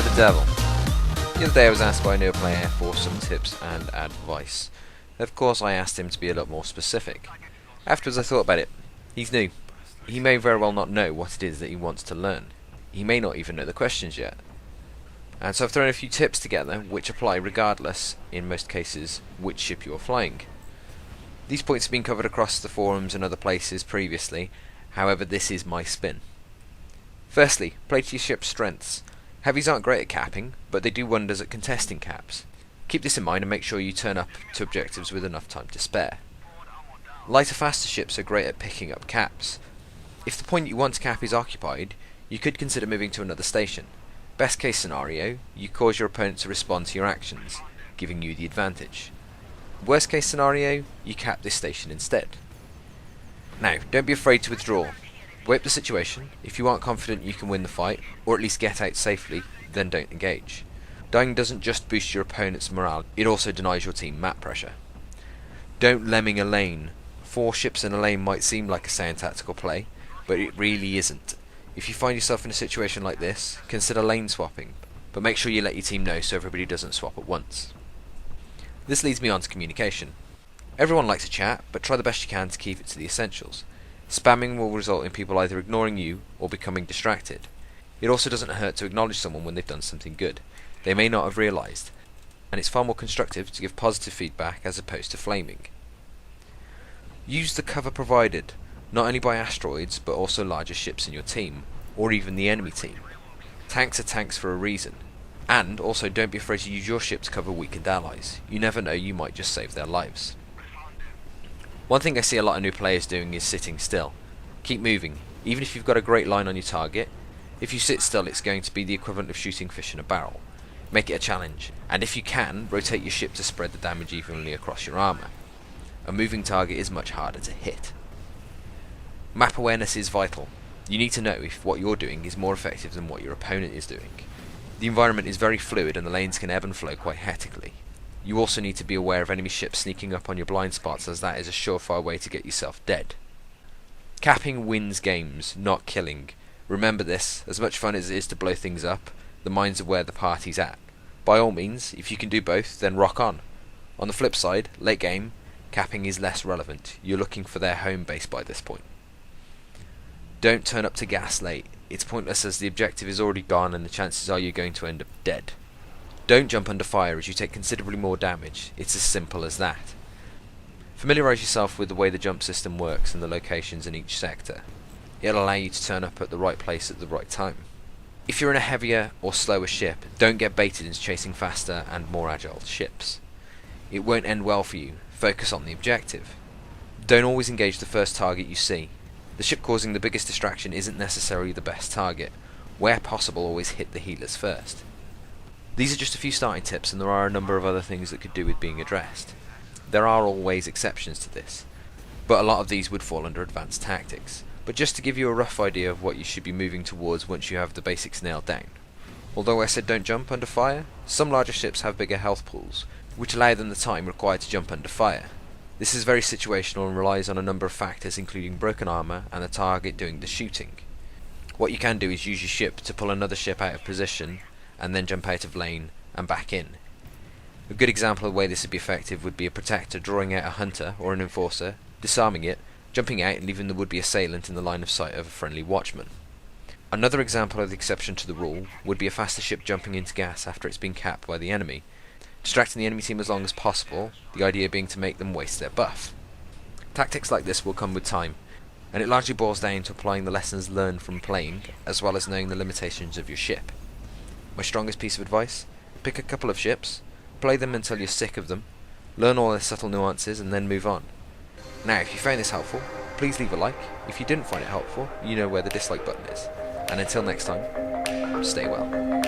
the devil. The other day I was asked by a new player for some tips and advice. Of course I asked him to be a lot more specific. Afterwards I thought about it. He's new. He may very well not know what it is that he wants to learn. He may not even know the questions yet. And so I've thrown a few tips together which apply regardless, in most cases, which ship you are flying. These points have been covered across the forums and other places previously, however this is my spin. Firstly, play to your ship's strengths. Heavies aren't great at capping, but they do wonders at contesting caps. Keep this in mind and make sure you turn up to objectives with enough time to spare. Lighter, faster ships are great at picking up caps. If the point you want to cap is occupied, you could consider moving to another station. Best case scenario, you cause your opponent to respond to your actions, giving you the advantage. Worst case scenario, you cap this station instead. Now, don't be afraid to withdraw. Weigh up the situation. If you aren't confident you can win the fight, or at least get out safely, then don't engage. Dying doesn't just boost your opponent's morale, it also denies your team map pressure. Don't lemming a lane. 4 ships in a lane might seem like a sound tactical play, but it really isn't. If you find yourself in a situation like this, consider lane swapping, but make sure you let your team know so everybody doesn't swap at once. This leads me on to communication. Everyone likes to chat, but try the best you can to keep it to the essentials. Spamming will result in people either ignoring you or becoming distracted. It also doesn't hurt to acknowledge someone when they've done something good. They may not have realised, and it's far more constructive to give positive feedback as opposed to flaming. Use the cover provided, not only by asteroids but also larger ships in your team, or even the enemy team. Tanks are tanks for a reason, and also don't be afraid to use your ship to cover weakened allies. You never know, you might just save their lives. One thing I see a lot of new players doing is sitting still. Keep moving, even if you've got a great line on your target. If you sit still, it's going to be the equivalent of shooting fish in a barrel. Make it a challenge, and if you can, rotate your ship to spread the damage evenly across your armour. A moving target is much harder to hit. Map awareness is vital. You need to know if what you're doing is more effective than what your opponent is doing. The environment is very fluid and the lanes can ebb and flow quite hectically. You also need to be aware of enemy ships sneaking up on your blind spots, as that is a surefire way to get yourself dead. Capping wins games, not killing. Remember this, as much fun as it is to blow things up, the minds of where the party's at. By all means, if you can do both, then rock on. On the flip side, late game, capping is less relevant. You're looking for their home base by this point. Don't turn up to gas late. It's pointless as the objective is already gone and the chances are you're going to end up dead. Don't jump under fire as you take considerably more damage. It's as simple as that. Familiarise yourself with the way the jump system works and the locations in each sector. It'll allow you to turn up at the right place at the right time. If you're in a heavier or slower ship, don't get baited into chasing faster and more agile ships. It won't end well for you. Focus on the objective. Don't always engage the first target you see. The ship causing the biggest distraction isn't necessarily the best target. Where possible, always hit the healers first. These are just a few starting tips, and there are a number of other things that could do with being addressed. There are always exceptions to this, but a lot of these would fall under advanced tactics. But just to give you a rough idea of what you should be moving towards once you have the basics nailed down. Although I said don't jump under fire, some larger ships have bigger health pools, which allow them the time required to jump under fire. This is very situational and relies on a number of factors, including broken armour and the target doing the shooting. What you can do is use your ship to pull another ship out of position and then jump out of lane and back in. A good example of the way this would be effective would be a protector drawing out a hunter or an enforcer, disarming it, jumping out and leaving the would-be assailant in the line of sight of a friendly watchman. Another example of the exception to the rule would be a faster ship jumping into gas after it's been capped by the enemy, distracting the enemy team as long as possible, the idea being to make them waste their buff. Tactics like this will come with time, and it largely boils down to applying the lessons learned from playing, as well as knowing the limitations of your ship. My strongest piece of advice: pick a couple of ships, play them until you're sick of them, learn all their subtle nuances and then move on. Now, if you found this helpful, please leave a like. If you didn't find it helpful, you know where the dislike button is. And until next time, stay well.